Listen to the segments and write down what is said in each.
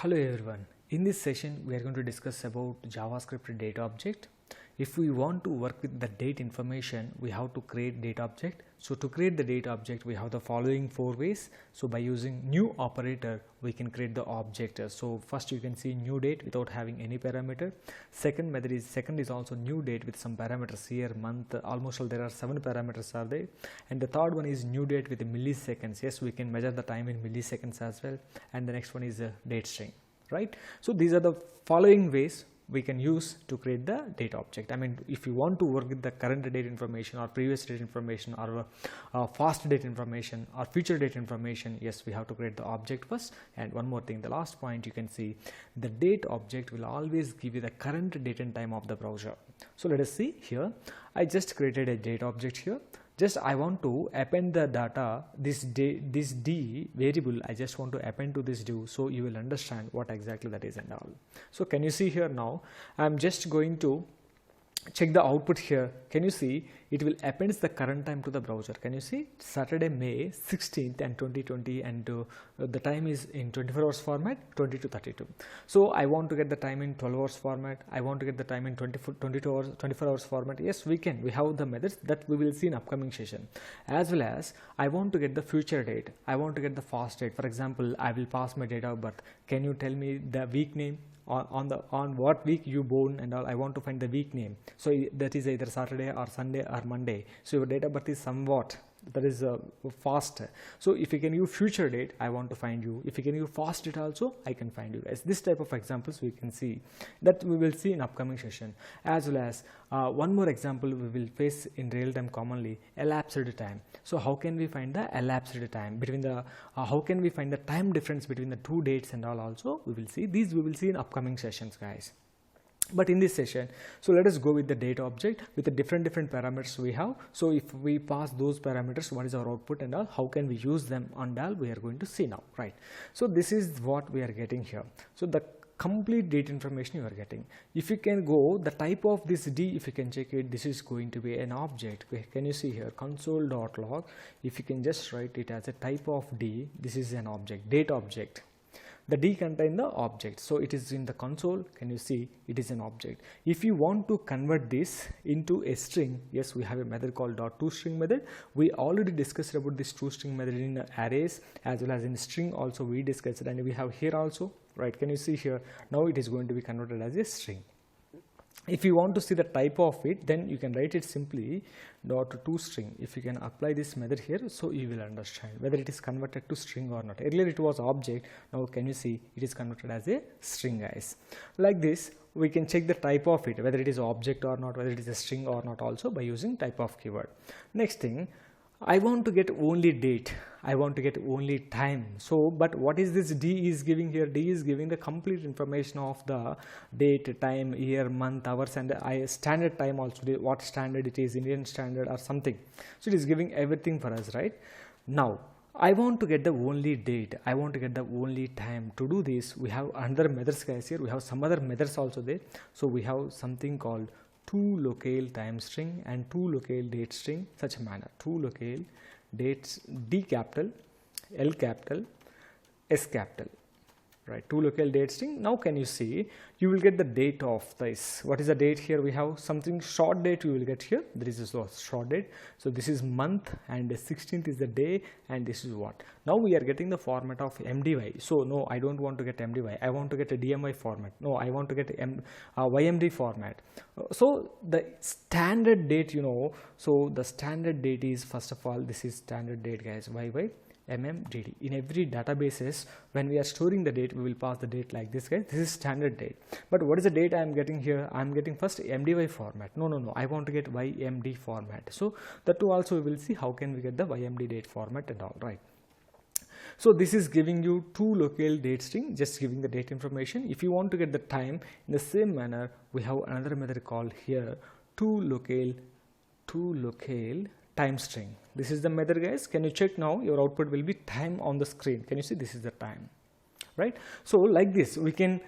Hello everyone. In this session we are going to discuss about JavaScript data object. If we want to work with the date information, we have to create data object. So to create the data object we have the following 4 ways. So by using new operator we can create the object. So first you can see new date without having any parameter. Second is also new date with some parameters, year, month, almost all there are 7 parameters are there. And the third one is new date with milliseconds. Yes, we can measure the time in milliseconds as well. And the next one is a date string, right? So these are the following ways we can use to create the data object. I mean, if you want to work with the current date information or previous date information or past date information or future date information, yes, we have to create the object first. And one more thing, the last point, you can see the date object will always give you the current date and time of the browser. So let us see here. I just created a data object here. Just I want to append the data, this d variable, I just want to append to this div, so you will understand what exactly that is and all. So can you see here now, I'm just going to check the output here. Can you see it will append the current time to the browser? Can you see Saturday, May 16th and 2020, and the time is in 24 hours format, 20 to 32. So I want to get the time in 12 hours format. I want to get the time in 24 hours format. Yes, we can. We have the methods that we will see in upcoming session. As well as I want to get the future date. I want to get the fast date. For example, I will pass my date of birth. Can you tell me the week name? On what week you born and all. I want to find the week name, so that is either Saturday or Sunday or Monday. So your date of birth is somewhat, that is fast. So if you can use future date, I want to find you. If you can use fast date also, I can find you guys. This type of examples we can see that we will see in upcoming session. As well as one more example we will face in real time commonly, elapsed time. So how can we find the elapsed time between the how can we find the time difference between the two dates and all, also we will see. These we will see in upcoming sessions, guys. But in this session, so let us go with the data object with the different parameters we have. So if we pass those parameters, what is our output and all, how can we use them and all, we are going to see now, right? So this is what we are getting here. So the complete date information you are getting. If you can go the type of this d, if you can check it, this is going to be an object. Can you see here console.log? If you can just write it as a type of d, this is an object, date object. The d contain the object, so it is in the console. Can you see it is an object? If you want to convert this into a string, yes, we have a method called .toString method. We already discussed about this toString method in arrays as well as in string also we discussed it, and we have here also, right? Can you see here now it is going to be converted as a string. If you want to see the type of it, then you can write it simply .toString. If you can apply this method here, so you will understand whether it is converted to string or not. Earlier it was object, now can you see it is converted as a string, guys. Like this we can check the type of it, whether it is object or not, whether it is a string or not, also by using type of keyword. Next thing, I want to get only date, I want to get only time. So but what is this d is giving here? D is giving the complete information of the date, time, year, month, hours, and standard time also, what standard it is, Indian standard or something. So it is giving everything for us, right? Now I want to get the only date, I want to get the only time. To do this we have another methods, guys. Here we have some other methods also there. So we have something called toLocale time string and toLocale date string, such a manner. toLocale dates, D capital, L capital, S capital, right? toLocale date string. Now can you see you will get the date of this. What is the date here? We have something short date you will get here. There is a short date. So this is month and the 16th is the day, and this is what. Now we are getting the format of MDY. So no, I don't want to get MDY. I want to get a DMY format. No, I want to get a YMD format. So the standard date, you know, so the standard date is, first of all, this is standard date, guys. YY MMDD. In every databases, when we are storing the date, we will pass the date like this, guys. This is standard date. But what is the date I am getting here? I am getting first MDY format. No, I want to get YMD format. So that too also we will see how can we get the YMD date format and all, right? So this is giving you toLocale date string, just giving the date information. If you want to get the time, in the same manner we have another method called here toLocale time string. This is the method, guys. Can you check now? Your output will be time on the screen. Can you see this is the time, right? So like this we can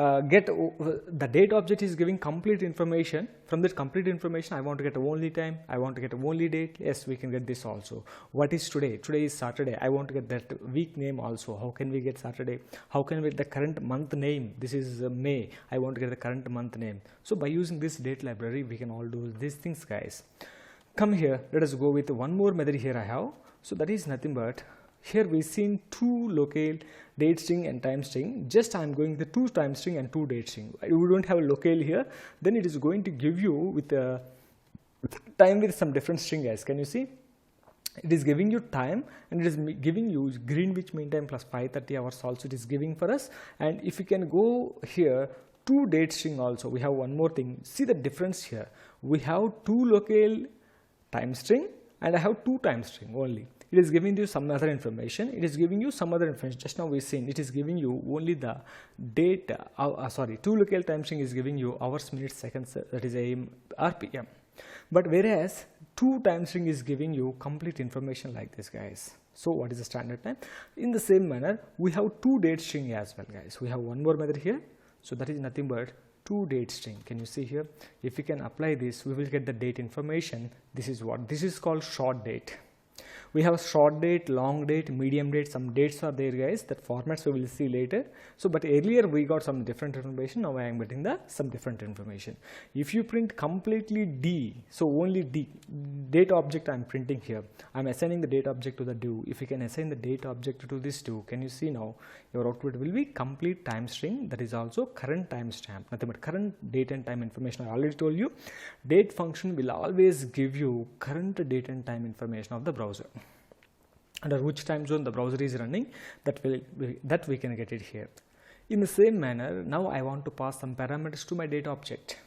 the date object is giving complete information. From that complete information, I want to get only time, I want to get only date. Yes, we can get this also. What is today? Today is Saturday. I want to get that week name also. How can we get Saturday? How can we get the current month name? This is May. I want to get the current month name. So by using this date library, we can all do these things, guys. Come here, let us go with one more method here I have. So that is nothing but, here we've seen two locale date string and time string. Just I am going the two time string and two date string. We don't have a locale here. Then it is going to give you with a time with some different string, guys. Can you see? It is giving you time and it is giving you Greenwich Mean Time plus 530 hours also it is giving for us. And if you can go here, two date string also, we have one more thing. See the difference here. We have two locale time string and I have two time string only. It is giving you some other information. It is giving you some other information. Just now we've seen it is giving you only the date. Two locale time string is giving you hours, minutes, seconds. That is AM, RPM. But whereas two time string is giving you complete information like this, guys. So what is the standard time? In the same manner, we have two date string as well, guys. We have one more method here. So that is nothing but two date string. Can you see here? If we can apply this, we will get the date information. This is what? This is called short date. We have short date, long date, medium date. Some dates are there, guys. That formats we will see later. So, but earlier we got some different information. Now I am getting some different information. If you print completely D, so only D, date object I am printing here. I am assigning the date object to the div. If you can assign the date object to this div, can you see now your output will be complete time string. That is also current timestamp. Nothing but current date and time information. I already told you, date function will always give you current date and time information of the browser. Under which time zone the browser is running, that we can get it here. In the same manner, now I want to pass some parameters to my data object.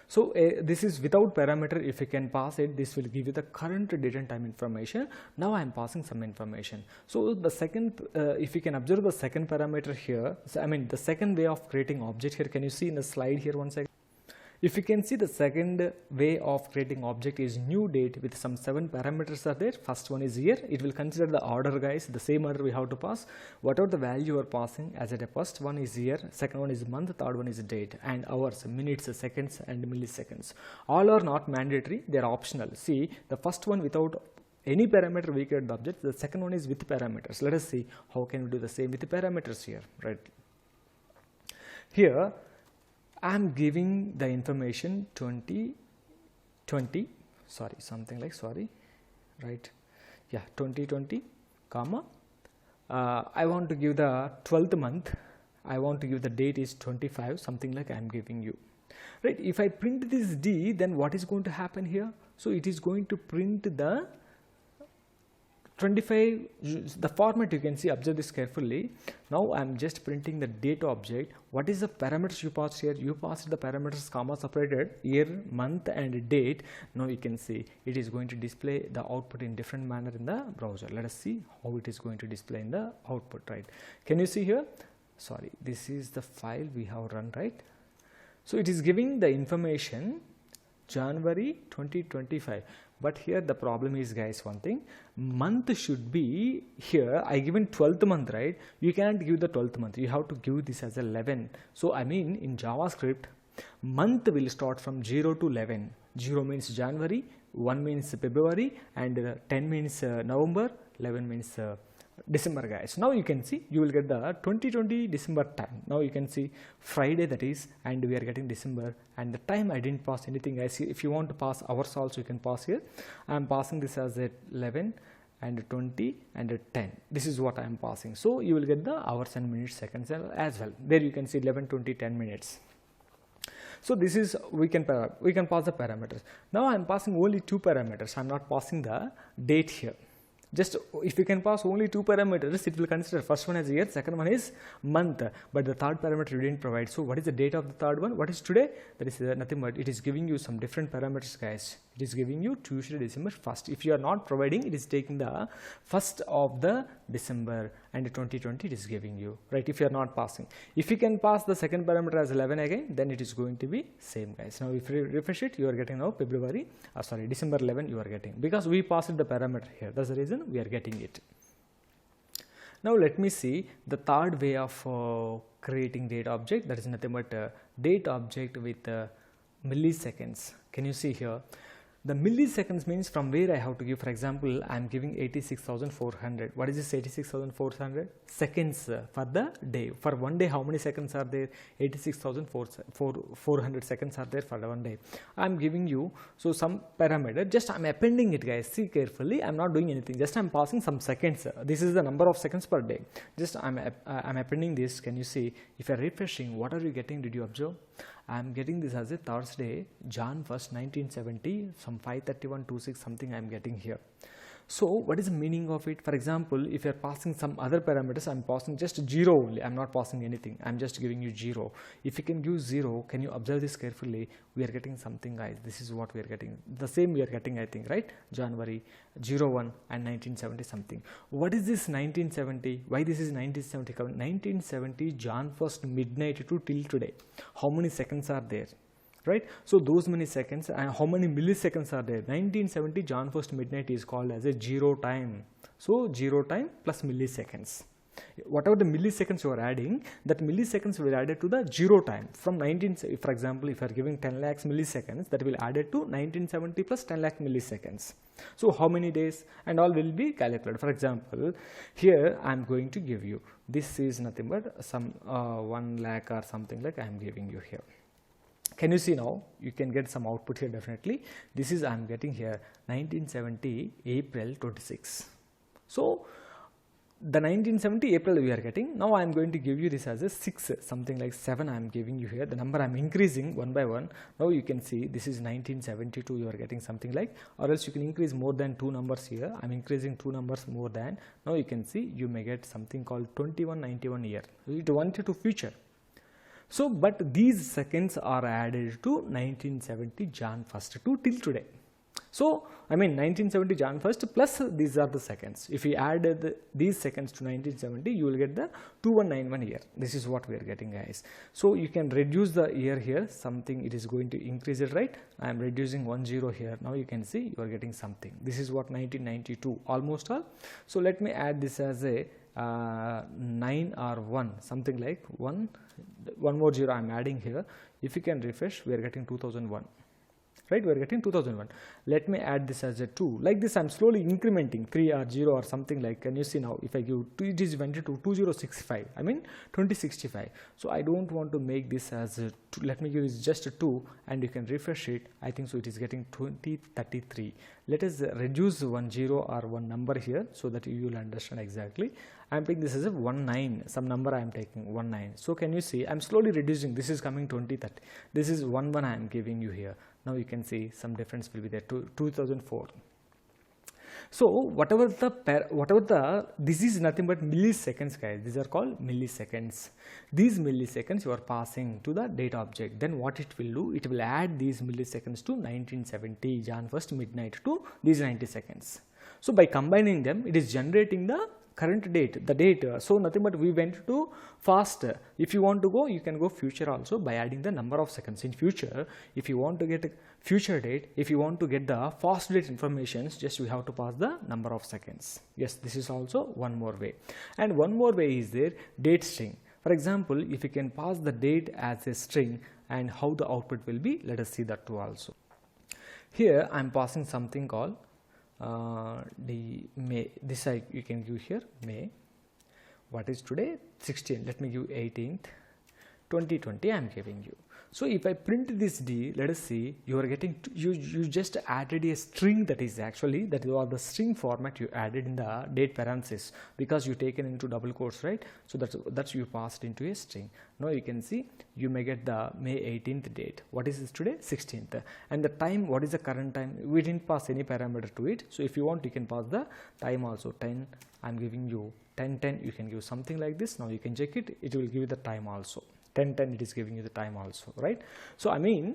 So this is without parameter. If you can pass it, this will give you the current date and time information. Now I am passing some information. So the second, if you can observe the second parameter here, so I mean the second way of creating object here. Can you see in the slide here one second? If you can see, the second way of creating object is new date with some 7 parameters are there. First one is year. It will consider the order, guys. The same order we have to pass. Whatever the value you are passing, as at a first one is year, second one is month, third one is date, and hours, minutes, seconds, and milliseconds. All are not mandatory. They are optional. See, the first one without any parameter we create the object. The second one is with parameters. Let us see how can we do the same with the parameters here. Right here, I am giving the information 2020, right? Yeah, 2020, comma. I want to give the 12th month. I want to give the date is 25, something like I am giving you. Right? If I print this D, then what is going to happen here? So it is going to print the 25, the format you can see, observe this carefully. Now I am just printing the date object. What is the parameters you passed here? You passed the parameters comma separated, year, month and date. Now you can see it is going to display the output in different manner in the browser. Let us see how it is going to display in the output, right? Can you see here? Sorry, this is the file we have run, right? So it is giving the information January 2025. But here the problem is, guys, one thing, month should be here. I given 12th month, right? You can't give the 12th month. You have to give this as 11. So I mean in JavaScript, month will start from 0 to 11. 0 means January, 1 means February, and 10 means November, 11 means December, guys. Now you can see, you will get the 2020 December time. Now you can see Friday, that is, and we are getting December, and the time I didn't pass anything, guys. If you want to pass hours also, you can pass here. I am passing this as 11 and 20 and 10. This is what I am passing. So you will get the hours and minutes, seconds as well. There you can see 11, 20, 10 minutes. So this is, we can pass the parameters. Now I am passing only 2 parameters. I am not passing the date here. Just if you can pass only 2 parameters, it will consider first one as year, second one is month, but the third parameter you didn't provide. So what is the date of the third one? What is today? That is nothing but it is giving you some different parameters, guys. It is giving you Tuesday, December 1st. If you are not providing, it is taking the 1st of the December and 2020 it is giving you, right? If you are not passing. If you can pass the second parameter as 11 again, then it is going to be same, guys. Now if you refresh it, you are getting now December 11 you are getting, because we passed the parameter here. That's the reason we are getting it. Now let me see the third way of creating data object, that is nothing but date object with milliseconds. Can you see here? The milliseconds means from where I have to give. For example, I am giving 86,400. What is this 86,400? Seconds for the day. For one day, how many seconds are there? 86,400 seconds are there for one day. I am giving you so some parameter. Just I am appending it, guys. See carefully. I am not doing anything. Just I am passing some seconds. This is the number of seconds per day. Just I am appending this. Can you see? If you are refreshing, what are you getting? Did you observe? I am getting this as a Thursday, Jan 1st, 1970, some 5:31:26 something I am getting here. So what is the meaning of it? For example, if you are passing some other parameters, I am passing just 0 only. I am not passing anything. I am just giving you 0. If you can give 0, can you observe this carefully? We are getting something, guys. This is what we are getting. The same we are getting, I think, right? January 01 and 1970 something. What is this 1970? Why this is 1970? 1970 Jan 1st midnight to till today. How many seconds are there? Right, so those many seconds and how many milliseconds are there? 1970 Jan 1st midnight is called as a 0 time. So 0 time plus milliseconds. Whatever the milliseconds you are adding, that milliseconds will add it to the 0 time. From 19, for example, if you are giving 10 lakhs milliseconds, that will add it to 1970 plus 10 lakh milliseconds. So how many days and all will be calculated. For example, here I am going to give you, this is nothing but some 1 lakh or something like I am giving you here. Can you see now? You can get some output here definitely. This is I am getting here 1970 April 26. So the 1970 April we are getting. Now I am going to give you this as a 6, something like 7 I am giving you here. The number I am increasing one by one. Now you can see this is 1972 you are getting something like, or else you can increase more than 2 numbers here. I am increasing 2 numbers more than. Now you can see you may get something called 2191 year. It wanted to future. So, but these seconds are added to 1970 Jan 1st to till today. So, I mean 1970 Jan 1st plus these are the seconds. If you add these seconds to 1970, you will get the 2191 year. This is what we are getting, guys. So, you can reduce the year here, something it is going to increase it, right? I am reducing 10 here. Now you can see you are getting something. This is what 1992 almost all. So, let me add this as a 9 or 1, something like one more 0 I am adding here. If you can refresh, we are getting 2001. Right, we are getting 2001. Let me add this as a 2. Like this, I am slowly incrementing 3 or 0 or something like. Can you see now? If I give 2, it is went to 2065. I mean 2065. So I don't want to make this as a 2. Let me give this just a 2, and you can refresh it. I think so. It is getting 2033. Let us reduce 10 or one number here so that you will understand exactly. I am taking this as a 19. Some number I am taking 19. So can you see? I am slowly reducing. This is coming 2030. This is 11 I am giving you here. Now you can see some difference will be there to 2004. So whatever the this is nothing but milliseconds, guys. These are called milliseconds. These milliseconds you are passing to the data object. Then what it will do? It will add these milliseconds to 1970 Jan 1st midnight to these 90 seconds. So by combining them, it is generating the current date, the date. So nothing but we went to fast. If you want to go, you can go future also by adding the number of seconds. In future, if you want to get a future date, if you want to get the fast date informations, just we have to pass the number of seconds. Yes, this is also one more way. And one more way is there, date string. For example, if you can pass the date as a string and how the output will be, let us see that too also. Here I am passing something called the May. This you can give here May. What is today? 16. Let me give 18th 2020 I am giving you. So if I print this D, let us see, you are getting you just added a string, that is actually that was the string format you added in the date parenthesis because you taken into double quotes, right? So that's you passed into a string. Now you can see you may get the May 18th date. What is this today? 16th. And the time, what is the current time? We didn't pass any parameter to it. So if you want, you can pass the time also. 10 I am giving you 10:10. You can give something like this. Now you can check it. It will give you the time also. 10:10 it is giving you the time also, right? So I mean,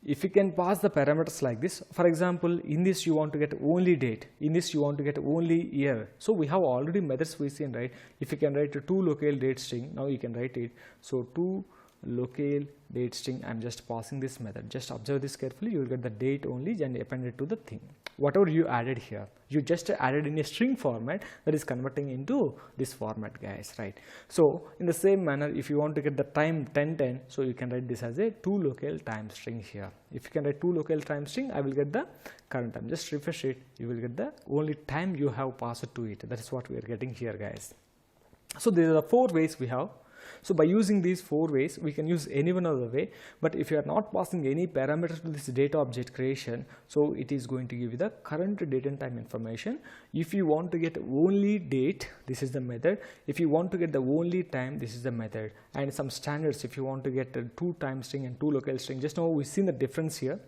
if you can pass the parameters like this, for example, in this you want to get only date, in this you want to get only year. So we have already methods we seen, right? If you can write a to locale date string, now you can write it. So to locale date string, I'm just passing this method. Just observe this carefully. You will get the date only and append it to the thing. whatever you added here, you just added in a string format that is converting into this format, guys, right? So in the same manner, if you want to get the time 1010, so you can write this as a toLocal time string here. If you can write toLocal time string, I will get the current time. Just refresh it, you will get the only time you have passed to it. That is what we are getting here, guys. So these are the 4 ways we have. So by using these 4 ways, we can use any one other way, but if you are not passing any parameters to this data object creation, so it is going to give you the current date and time information. If you want to get only date, this is the method. If you want to get the only time, this is the method. And some standards, if you want to get a toTime string and toLocal string, just now we've seen the difference here.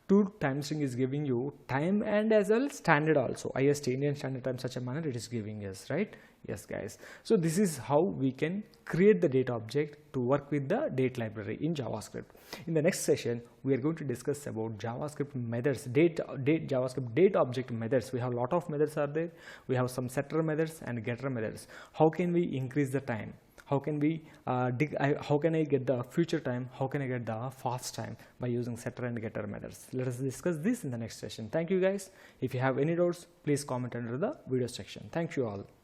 toTime string is giving you time and as well standard also, IST, Indian Standard Time, such a manner it is giving us, right? Yes, guys. So this is how we can create the data object to work with the date library in JavaScript. In the next session, we are going to discuss about JavaScript methods, JavaScript data object methods. We have a lot of methods are there. We have some setter methods and getter methods. How can we increase the time? How can we how can I get the future time? How can I get the fast time by using setter and getter methods? Let us discuss this in the next session. Thank you, guys. If you have any doubts, please comment under the video section. Thank you all.